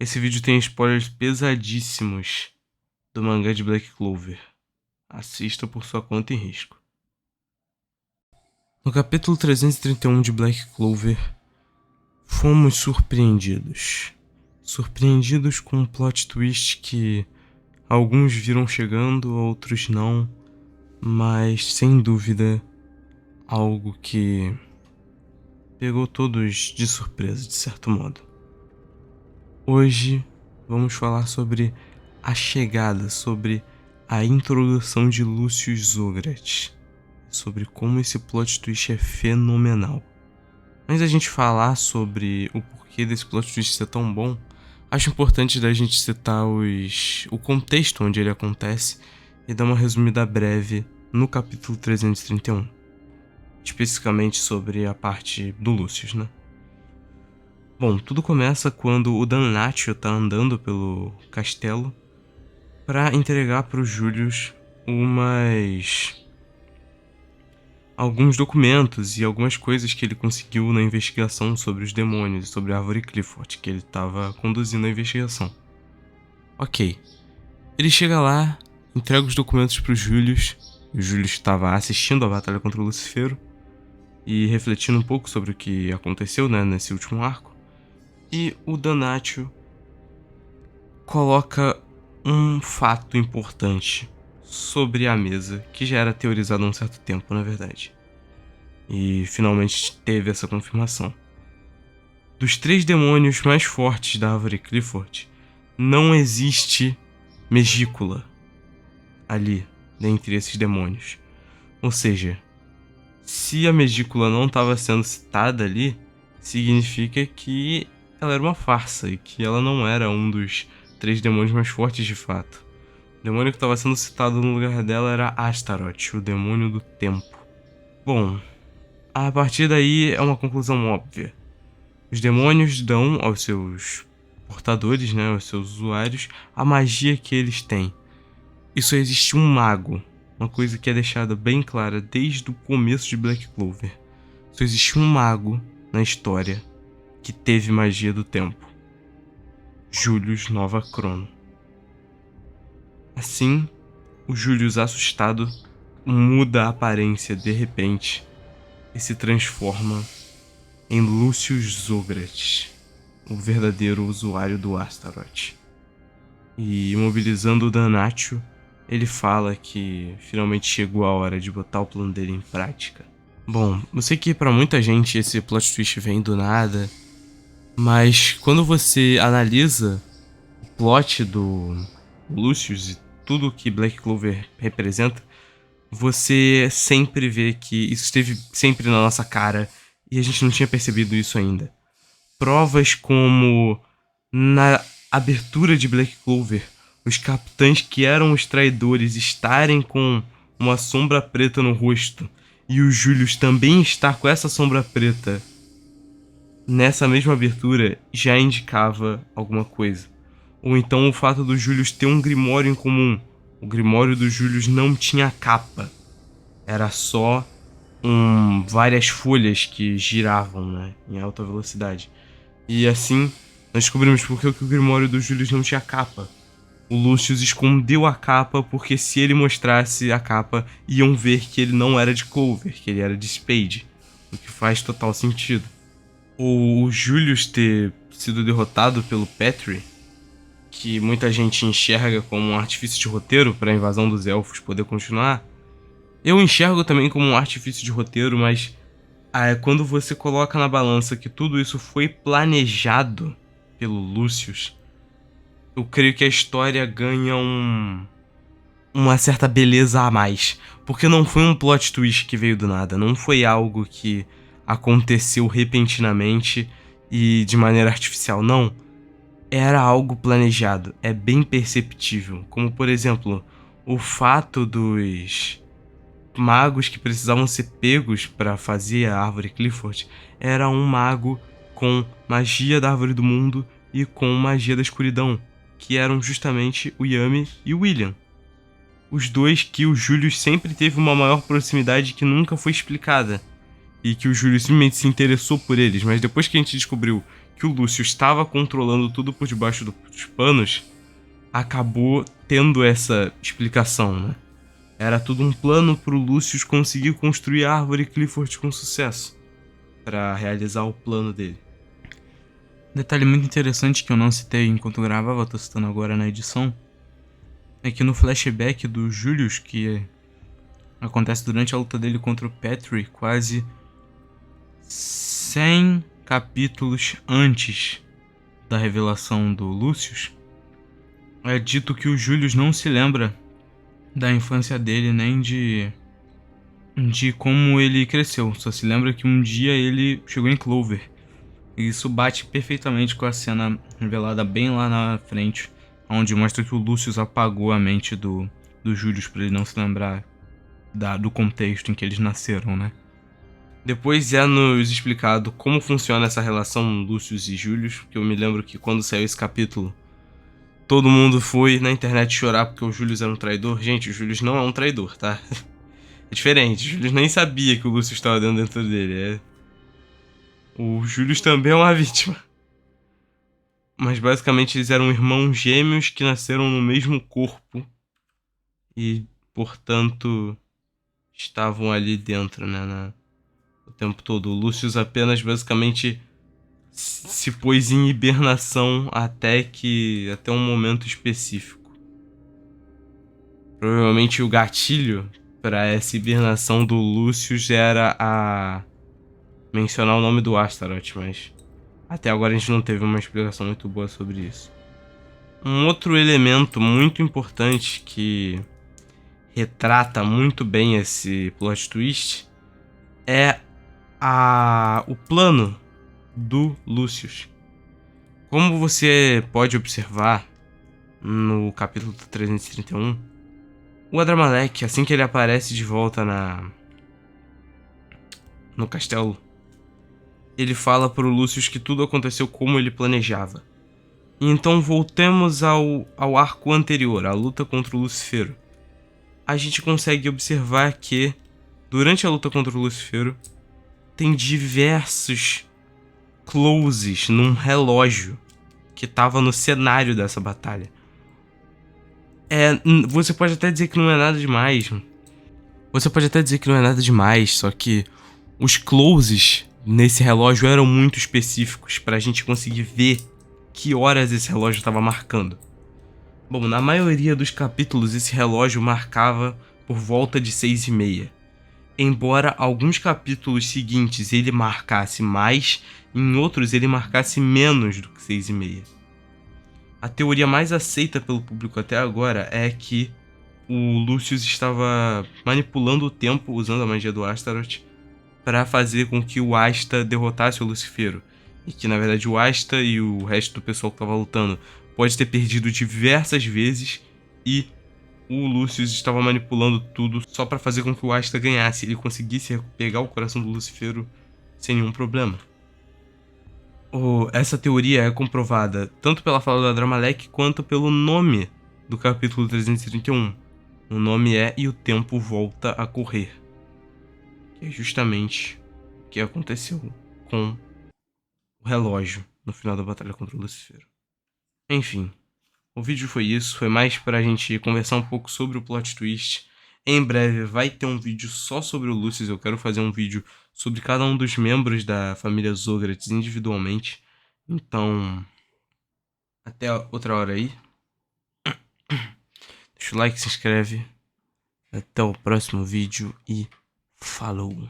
Esse vídeo tem spoilers pesadíssimos do mangá de Black Clover. Assista por sua conta e risco. No capítulo 331 de Black Clover, fomos surpreendidos. Surpreendidos com um plot twist que alguns viram chegando, outros não, mas sem dúvida algo que pegou todos de surpresa, de certo modo. Hoje vamos falar sobre a chegada, sobre a introdução de Lucius Zograt, sobre como esse plot twist é fenomenal. Antes da gente falar sobre o porquê desse plot twist ser tão bom, acho importante da gente citar o contexto onde ele acontece e dar uma resumida breve no capítulo 331, especificamente sobre a parte do Lucius, né? Bom, tudo começa quando o Damnatio tá andando pelo castelo para entregar pro Julius alguns documentos e algumas coisas que ele conseguiu na investigação sobre os demônios e sobre a árvore Clifford, que ele estava conduzindo a investigação. Ok. Ele chega lá, entrega os documentos pro Julius. O Julius estava assistindo a batalha contra o Lucifero e refletindo um pouco sobre o que aconteceu, né, nesse último arco. E o Damnatio coloca um fato importante sobre a mesa, que já era teorizado há um certo tempo, na verdade. E finalmente teve essa confirmação. Dos 3 demônios mais fortes da árvore Clifford, não existe Megícula ali, dentre esses demônios. Ou seja, se a Megícula não estava sendo citada ali, significa que ela era uma farsa e que ela não era um dos 3 demônios mais fortes de fato. O demônio que estava sendo citado no lugar dela era Astaroth, o demônio do tempo. Bom, a partir daí é uma conclusão óbvia. Os demônios dão aos seus portadores, né, aos seus usuários, a magia que eles têm. E só existe um mago, uma coisa que é deixada bem clara desde o começo de Black Clover. Só existe um mago na história que teve magia do tempo. Julius Nova Crono. Assim, o Julius, assustado, muda a aparência de repente e se transforma em Lucius Zograt, o verdadeiro usuário do Astaroth. E imobilizando o Damnatio, ele fala que finalmente chegou a hora de botar o plano dele em prática. Bom, eu sei que pra muita gente esse plot twist vem do nada, mas quando você analisa o plot do Lucius e tudo que Black Clover representa, você sempre vê que isso esteve sempre na nossa cara e a gente não tinha percebido isso ainda. Provas como na abertura de Black Clover, os capitães que eram os traidores estarem com uma sombra preta no rosto e o Julius também estar com essa sombra preta nessa mesma abertura já indicava alguma coisa. Ou então o fato do Julius ter um grimório em comum. O grimório do Julius não tinha capa. Era só várias folhas que giravam, né, em alta velocidade. E assim, nós descobrimos por que o grimório do Julius não tinha capa. O Lucius escondeu a capa porque se ele mostrasse a capa, iam ver que ele não era de Clover, que ele era de Spade. O que faz total sentido. O Julius ter sido derrotado pelo Petrie, que muita gente enxerga como um artifício de roteiro para a invasão dos elfos poder continuar, eu enxergo também como um artifício de roteiro, mas quando você coloca na balança que tudo isso foi planejado pelo Lucius, eu creio que a história ganha uma certa beleza a mais. Porque não foi um plot twist que veio do nada, não foi algo que aconteceu repentinamente e de maneira artificial, não. Era algo planejado, é bem perceptível. Como, por exemplo, o fato dos magos que precisavam ser pegos para fazer a árvore Clifford era um mago com magia da árvore do mundo e com magia da escuridão, que eram justamente o Yami e o William. Os dois que o Julius sempre teve uma maior proximidade que nunca foi explicada. E que o Julius simplesmente se interessou por eles, mas depois que a gente descobriu que o Lúcio estava controlando tudo por debaixo dos panos, acabou tendo essa explicação, né? Era tudo um plano pro Lúcio conseguir construir a árvore Clifford com sucesso, para realizar o plano dele. Detalhe muito interessante que eu não citei enquanto eu gravava, tô citando agora na edição, é que no flashback do Julius, que acontece durante a luta dele contra o Petrie, quase 100 capítulos antes da revelação do Lucius, é dito que o Julius não se lembra da infância dele nem de como ele cresceu, só se lembra que um dia ele chegou em Clover. E isso bate perfeitamente com a cena revelada bem lá na frente, onde mostra que o Lucius apagou a mente do Julius para ele não se lembrar do contexto em que eles nasceram, né? Depois é nos explicado como funciona essa relação Lucius e Julius, porque eu me lembro que quando saiu esse capítulo, todo mundo foi na internet chorar porque o Julius era um traidor. Gente, o Julius não é um traidor, tá? É diferente, o Julius nem sabia que o Lucius estava dentro dele. O Julius também é uma vítima. Mas basicamente eles eram irmãos gêmeos que nasceram no mesmo corpo e, portanto, estavam ali dentro, né, o tempo todo. O Lucius apenas basicamente se pôs em hibernação até um momento específico. Provavelmente o gatilho para essa hibernação do Lucius era a mencionar o nome do Astaroth, mas até agora a gente não teve uma explicação muito boa sobre isso. Um outro elemento muito importante que retrata muito bem esse plot twist é o plano do Lucius. Como você pode observar no capítulo 331, o Adramalek, assim que ele aparece de volta no castelo, ele fala pro Lucius que tudo aconteceu como ele planejava. E então voltemos ao arco anterior, a luta contra o Lucifero. A gente consegue observar que, durante a luta contra o Lucifero, tem diversos closes num relógio que estava no cenário dessa batalha. Você pode até dizer que não é nada demais. Só que os closes nesse relógio eram muito específicos pra gente conseguir ver que horas esse relógio estava marcando. Bom, na maioria dos capítulos esse relógio marcava por volta de 6:30. Embora alguns capítulos seguintes ele marcasse mais, em outros ele marcasse menos do que 6:30. A teoria mais aceita pelo público até agora é que o Lucius estava manipulando o tempo usando a magia do Astaroth para fazer com que o Asta derrotasse o Lucifero. E que na verdade o Asta e o resto do pessoal que estava lutando pode ter perdido diversas vezes e o Lucius estava manipulando tudo só para fazer com que o Asta ganhasse e ele conseguisse pegar o coração do Lucifero sem nenhum problema. Essa teoria é comprovada tanto pela fala do Adramalek quanto pelo nome do capítulo 331. O nome é E o Tempo Volta a Correr, que é justamente o que aconteceu com o relógio no final da batalha contra o Lucifero. Enfim, o vídeo foi isso, foi mais pra gente conversar um pouco sobre o plot twist. Em breve vai ter um vídeo só sobre o Lucius, eu quero fazer um vídeo sobre cada um dos membros da família Zogratis individualmente. Então, até outra hora aí. Deixa o like, se inscreve. Até o próximo vídeo e falou!